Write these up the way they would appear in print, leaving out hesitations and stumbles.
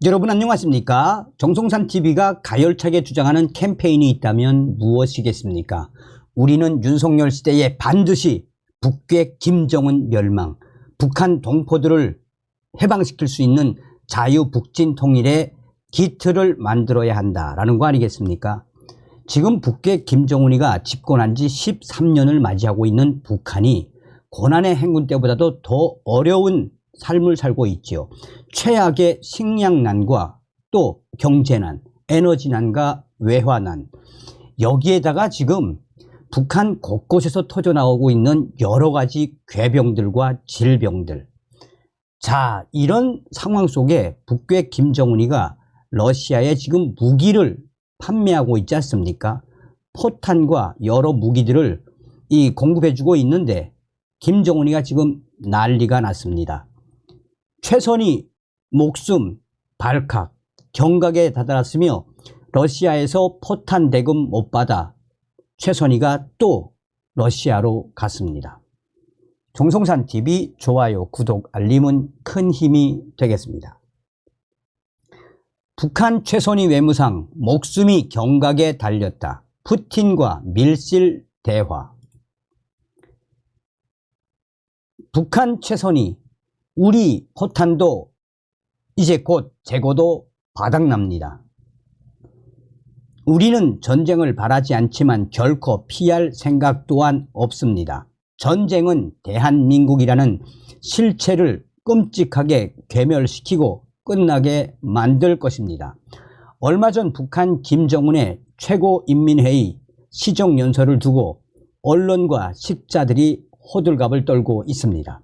여러분 안녕하십니까? 정성산TV가 가열차게 주장하는 캠페인이 있다면 무엇이겠습니까? 우리는 윤석열 시대에 반드시 북괴 김정은 멸망, 북한 동포들을 해방시킬 수 있는 자유북진 통일의 기틀을 만들어야 한다라는 거 아니겠습니까? 지금 북괴 김정은이가 집권한 지 13년을 맞이하고 있는 북한이 고난의 행군 때보다도 더 어려운 삶을 살고 있지요. 최악의 식량난과 또 경제난, 에너지난과 외화난, 여기에다가 지금 북한 곳곳에서 터져나오고 있는 여러 가지 괴병들과 질병들. 자, 이런 상황 속에 북괴 김정은이가 러시아에 지금 무기를 판매하고 있지 않습니까? 포탄과 여러 무기들을 공급해주고 있는데 김정은이가 지금 난리가 났습니다. 최선희 목숨, 발칵, 경각에 다다랐으며 러시아에서 포탄 대금 못 받아 최선희가 또 러시아로 갔습니다. 정성산TV 좋아요, 구독, 알림은 큰 힘이 되겠습니다. 북한 최선희 외무상 목숨이 경각에 달렸다. 푸틴과 밀실 대화. 북한 최선희, 우리 포탄도 이제 곧 재고도 바닥납니다. 우리는 전쟁을 바라지 않지만 결코 피할 생각 또한 없습니다. 전쟁은 대한민국이라는 실체를 끔찍하게 괴멸시키고 끝나게 만들 것입니다. 얼마 전 북한 김정은의 최고인민회의 시정연설을 두고 언론과 식자들이 호들갑을 떨고 있습니다.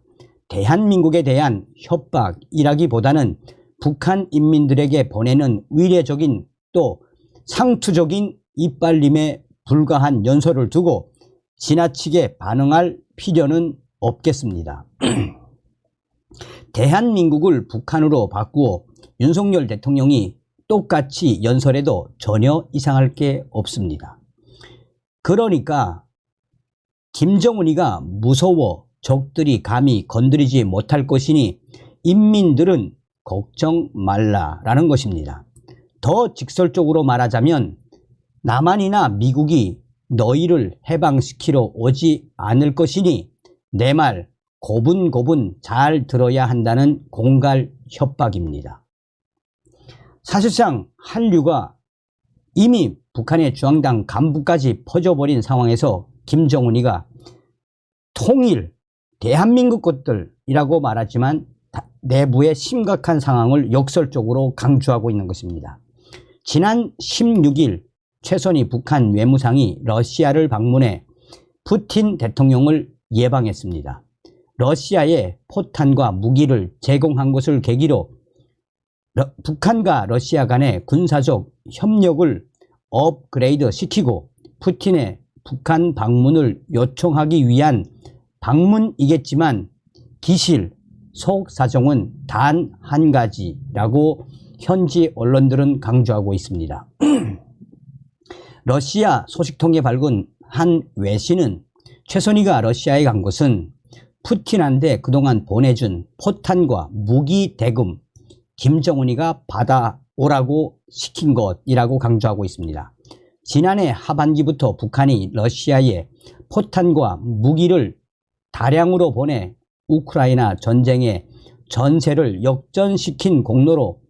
대한민국에 대한 협박이라기보다는 북한 인민들에게 보내는 위례적인 또 상투적인 이빨림에 불과한 연설을 두고 지나치게 반응할 필요는 없겠습니다. 대한민국을 북한으로 바꾸어 윤석열 대통령이 똑같이 연설해도 전혀 이상할 게 없습니다. 그러니까 김정은이가 무서워 적들이 감히 건드리지 못할 것이니 인민들은 걱정 말라라는 것입니다. 더 직설적으로 말하자면 남한이나 미국이 너희를 해방시키러 오지 않을 것이니 내 말 고분고분 잘 들어야 한다는 공갈 협박입니다. 사실상 한류가 이미 북한의 중앙당 간부까지 퍼져버린 상황에서 김정은이가 통일, 대한민국 것들이라고 말하지만 내부의 심각한 상황을 역설적으로 강조하고 있는 것입니다. 지난 16일 최선희 북한 외무상이 러시아를 방문해 푸틴 대통령을 예방했습니다. 러시아에 포탄과 무기를 제공한 것을 계기로 북한과 러시아 간의 군사적 협력을 업그레이드 시키고 푸틴의 북한 방문을 요청하기 위한 방문이겠지만 기실, 속 사정은 단 한 가지라고 현지 언론들은 강조하고 있습니다. 러시아 소식통에 밝은 한 외신은 최선희가 러시아에 간 것은 푸틴한테 그동안 보내준 포탄과 무기 대금 김정은이가 받아오라고 시킨 것이라고 강조하고 있습니다. 지난해 하반기부터 북한이 러시아에 포탄과 무기를 다량으로 보내 우크라이나 전쟁의 전세를 역전시킨 공로로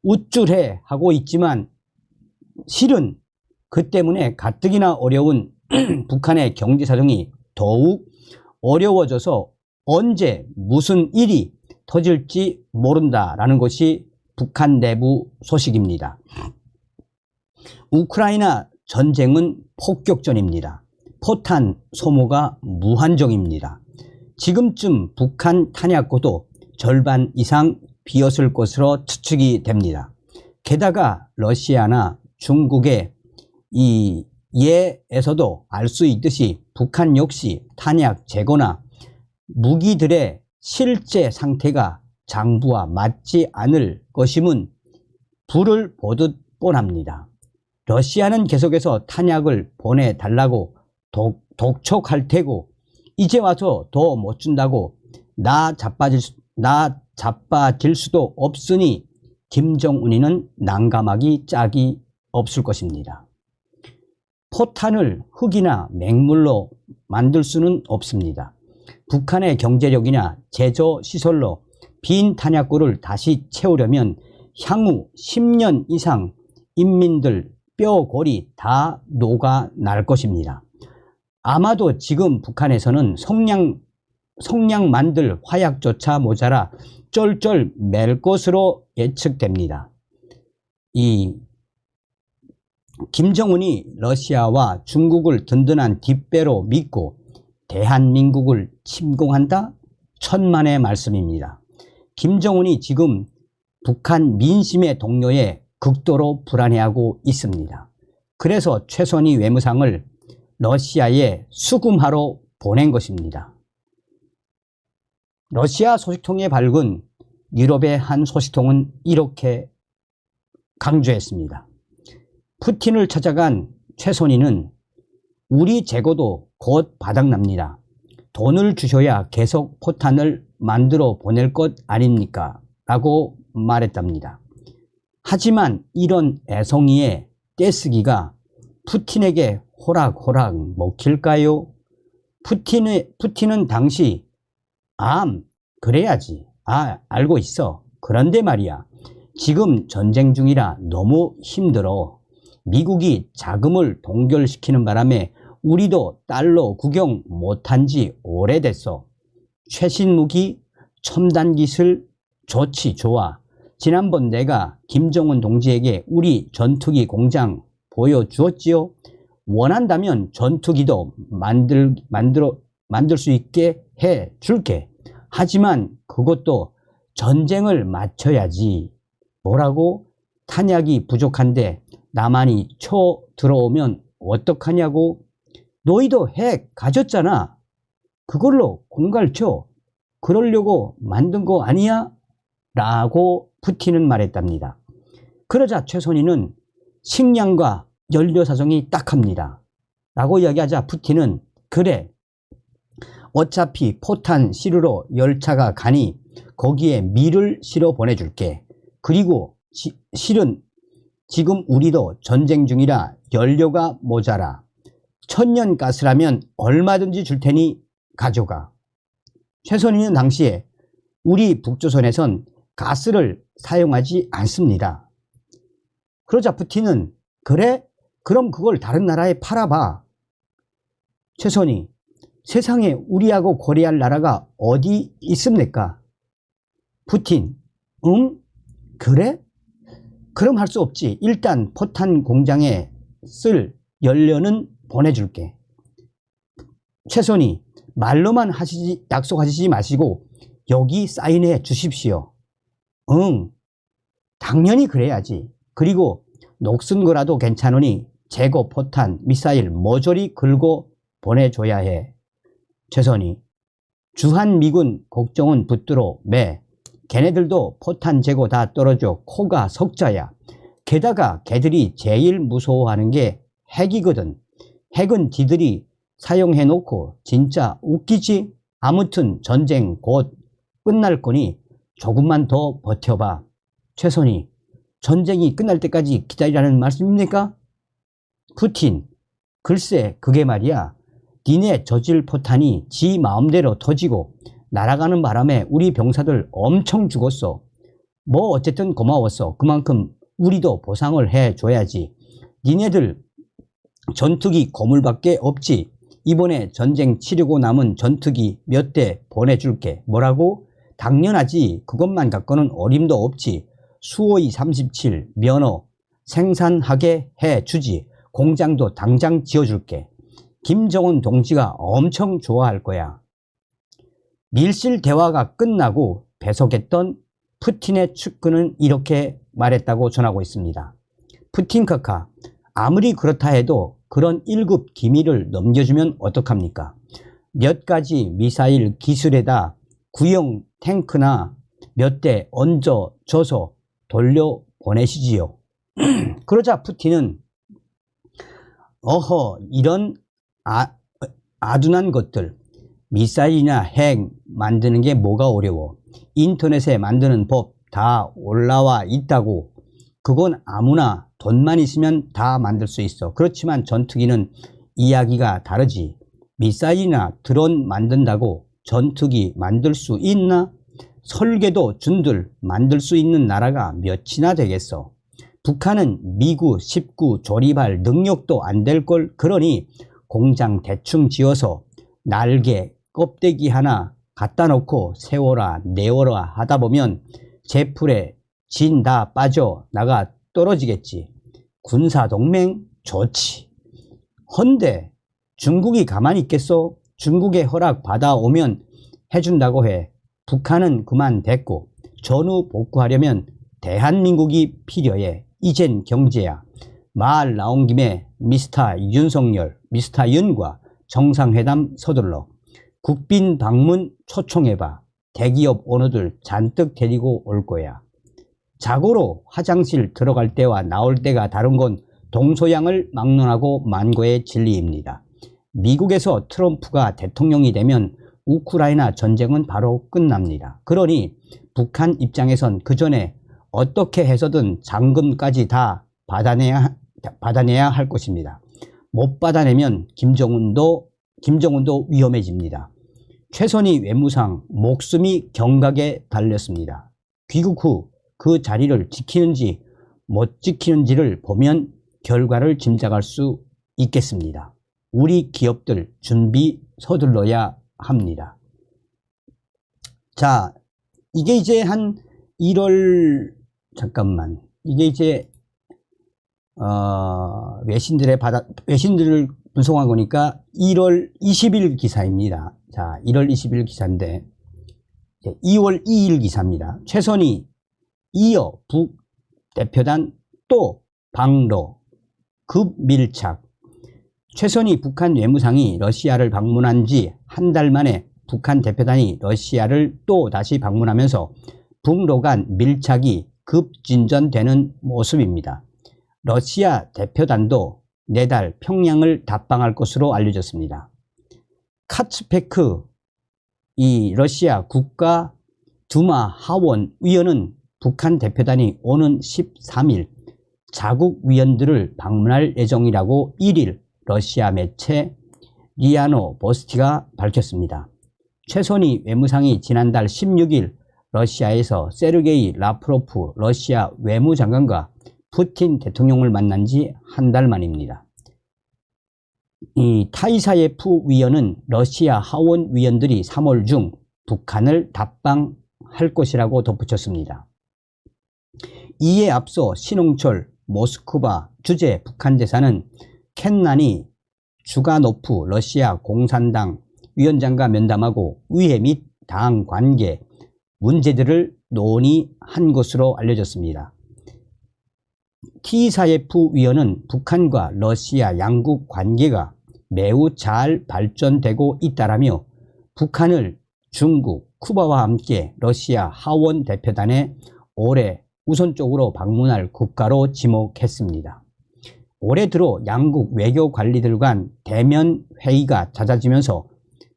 우쭐해 하고 있지만 실은 그 때문에 가뜩이나 어려운 북한의 경제사정이 더욱 어려워져서 언제 무슨 일이 터질지 모른다라는 것이 북한 내부 소식입니다. 우크라이나 전쟁은 폭격전입니다. 포탄 소모가 무한정입니다. 지금쯤 북한 탄약고도 절반 이상 비었을 것으로 추측이 됩니다. 게다가 러시아나 중국의 이 예에서도 알 수 있듯이 북한 역시 탄약 재고나 무기들의 실제 상태가 장부와 맞지 않을 것임은 불을 보듯 뻔합니다. 러시아는 계속해서 탄약을 보내달라고 독촉할 테고 이제 와서 더 못 준다고 나 자빠질 수도 없으니 김정은이는 난감하기 짝이 없을 것입니다. 포탄을 흙이나 맹물로 만들 수는 없습니다. 북한의 경제력이나 제조시설로 빈 탄약고를 다시 채우려면 향후 10년 이상 인민들 뼈골이 다 녹아날 것입니다. 아마도 지금 북한에서는 성냥 만들 화약조차 모자라 쩔쩔 맬 것으로 예측됩니다. 이 김정은이 러시아와 중국을 든든한 뒷배로 믿고 대한민국을 침공한다? 천만의 말씀입니다. 김정은이 지금 북한 민심의 동요에 극도로 불안해하고 있습니다. 그래서 최선희 외무상을 러시아에 수금하러 보낸 것입니다. 러시아 소식통에 밝은 유럽의 한 소식통은 이렇게 강조했습니다. 푸틴을 찾아간 최선희는 우리 재고도 곧 바닥납니다. 돈을 주셔야 계속 포탄을 만들어 보낼 것 아닙니까? 라고 말했답니다. 하지만 이런 애송이의 떼쓰기가 푸틴에게 호락호락 먹힐까요? 푸틴은 당시 그래야지. 알고 있어. 그런데 말이야. 지금 전쟁 중이라 너무 힘들어. 미국이 자금을 동결시키는 바람에 우리도 달러 구경 못한 지 오래됐어. 최신 무기, 첨단 기술 좋지 좋아. 지난번 내가 김정은 동지에게 우리 전투기 공장 보여주었지요. 원한다면 전투기도 만들 수 있게 해 줄게. 하지만 그것도 전쟁을 마쳐야지. 뭐라고? 탄약이 부족한데 남한이 쳐 들어오면 어떡하냐고? 너희도 핵 가졌잖아. 그걸로 공갈 쳐. 그러려고 만든 거 아니야? 라고 푸틴은 말했답니다. 그러자 최선희는 식량과 연료 사정이 딱합니다. 라고 이야기하자 푸틴은 그래. 어차피 포탄 실으러 열차가 가니 거기에 밀을 실어 보내줄게. 그리고 실은 지금 우리도 전쟁 중이라 연료가 모자라. 천연가스라면 얼마든지 줄 테니 가져가. 최선희는 당시에 우리 북조선에선 가스를 사용하지 않습니다. 그러자 푸틴은 그래? 그럼 그걸 다른 나라에 팔아봐. 최선희, 세상에 우리하고 거래할 나라가 어디 있습니까? 푸틴, 응? 그래? 그럼 할 수 없지. 일단 포탄 공장에 쓸 연료는 보내줄게. 최선희, 말로만 약속하시지 마시고 여기 사인해 주십시오. 응, 당연히 그래야지. 그리고 녹슨 거라도 괜찮으니 재고 포탄, 미사일 모조리 긁고 보내줘야 해. 최선희, 주한미군 걱정은 붙들어 매. 걔네들도 포탄 재고 다 떨어져 코가 석자야. 게다가 걔들이 제일 무서워하는 게 핵이거든. 핵은 지들이 사용해놓고 진짜 웃기지? 아무튼 전쟁 곧 끝날 거니 조금만 더 버텨봐. 최선희, 전쟁이 끝날 때까지 기다리라는 말씀입니까? 푸틴, 글쎄 그게 말이야. 니네 저질 포탄이 지 마음대로 터지고 날아가는 바람에 우리 병사들 엄청 죽었어. 뭐 어쨌든 고마웠어. 그만큼 우리도 보상을 해줘야지. 니네들 전투기 고물밖에 없지. 이번에 전쟁 치르고 남은 전투기 몇 대 보내줄게. 뭐라고? 당연하지. 그것만 갖고는 어림도 없지. 수호이 37 면허 생산하게 해주지. 공장도 당장 지어줄게. 김정은 동지가 엄청 좋아할 거야. 밀실 대화가 끝나고 배석했던 푸틴의 측근은 이렇게 말했다고 전하고 있습니다. 푸틴 카카, 아무리 그렇다 해도 그런 1급 기밀을 넘겨주면 어떡합니까? 몇 가지 미사일 기술에다 구형 탱크나 몇 대 얹어줘서 돌려보내시지요. 그러자 푸틴은 어허, 이런 아둔한 것들, 미사일이나 핵 만드는 게 뭐가 어려워. 인터넷에 만드는 법 다 올라와 있다고. 그건 아무나 돈만 있으면 다 만들 수 있어. 그렇지만 전투기는 이야기가 다르지. 미사일이나 드론 만든다고 전투기 만들 수 있나? 설계도 준들 만들 수 있는 나라가 몇이나 되겠어. 북한은 미구 19 조립할 능력도 안 될걸. 그러니 공장 대충 지어서 날개 껍데기 하나 갖다 놓고 세워라 내워라 하다 보면 제풀에 진 다 빠져 나가 떨어지겠지. 군사동맹 좋지. 헌데 중국이 가만히 있겠어? 중국의 허락 받아오면 해준다고 해. 북한은 그만 됐고 전후 복구하려면 대한민국이 필요해. 이젠 경제야. 말 나온 김에 미스터 윤석열, 미스터 윤과 정상회담 서둘러. 국빈 방문 초청해봐. 대기업 오너들 잔뜩 데리고 올 거야. 자고로 화장실 들어갈 때와 나올 때가 다른 건 동서양을 막론하고 만고의 진리입니다. 미국에서 트럼프가 대통령이 되면 우크라이나 전쟁은 바로 끝납니다. 그러니 북한 입장에선 그 전에 어떻게 해서든 장금까지 다 받아내야 할 것입니다. 못 받아내면 김정은도 위험해집니다. 최선희 외무상 목숨이 경각에 달렸습니다. 귀국 후 그 자리를 지키는지 못 지키는지를 보면 결과를 짐작할 수 있겠습니다. 우리 기업들 준비 서둘러야 합니다. 자, 이게 이제 한 1월 이게 이제 외신들을 분석한 거니까 1월 20일 기사입니다. 자, 1월 20일 기사인데 2월 2일 기사입니다. 최선희 이어 북 대표단 또 방로 급 밀착. 최선희 북한 외무상이 러시아를 방문한 지 한 달 만에 북한 대표단이 러시아를 또 다시 방문하면서 북로 간 밀착이 급진전되는 모습입니다. 러시아 대표단도 내달 평양을 답방할 것으로 알려졌습니다. 카츠페크 이 러시아 국가 두마 하원 위원은 북한 대표단이 오는 13일 자국 위원들을 방문할 예정이라고 1일 러시아 매체 리아노 보스티가 밝혔습니다. 최선희 외무상이 지난달 16일 러시아에서 세르게이 라프로프 러시아 외무장관과 푸틴 대통령을 만난 지 한 달 만입니다. 이 타이사예프 위원은 러시아 하원 위원들이 3월 중 북한을 답방할 것이라고 덧붙였습니다. 이에 앞서 신홍철 모스크바 주재 북한 대사는 켄나니 주가노프 러시아 공산당 위원장과 면담하고 위해 및 당 관계 문제들을 논의한 것으로 알려졌습니다. 티사예프 위원은 북한과 러시아 양국 관계가 매우 잘 발전되고 있다라며 북한을 중국, 쿠바와 함께 러시아 하원 대표단에 올해 우선적으로 방문할 국가로 지목했습니다. 올해 들어 양국 외교 관리들 간 대면 회의가 잦아지면서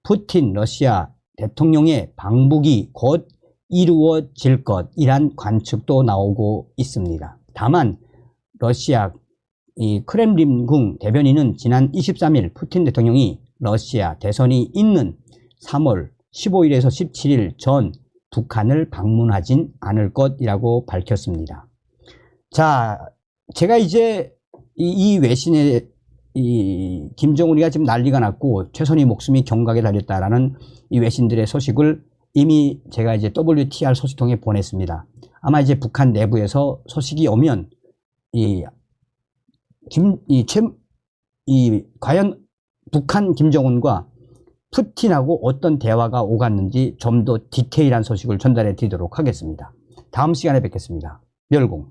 푸틴 러시아 대통령의 방북이 곧 이루어질 것이란 관측도 나오고 있습니다. 다만 러시아 크렘린궁 대변인은 지난 23일 푸틴 대통령이 러시아 대선이 있는 3월 15일에서 17일 전 북한을 방문하진 않을 것이라고 밝혔습니다. 자, 제가 이제 이 외신에 김정은이가 지금 난리가 났고 최선희 목숨이 경각에 달렸다라는 이 외신들의 소식을 이미 제가 이제 WTR 소식통에 보냈습니다. 아마 이제 북한 내부에서 소식이 오면 과연 북한 김정은과 푸틴하고 어떤 대화가 오갔는지 좀 더 디테일한 소식을 전달해 드리도록 하겠습니다. 다음 시간에 뵙겠습니다. 멸공.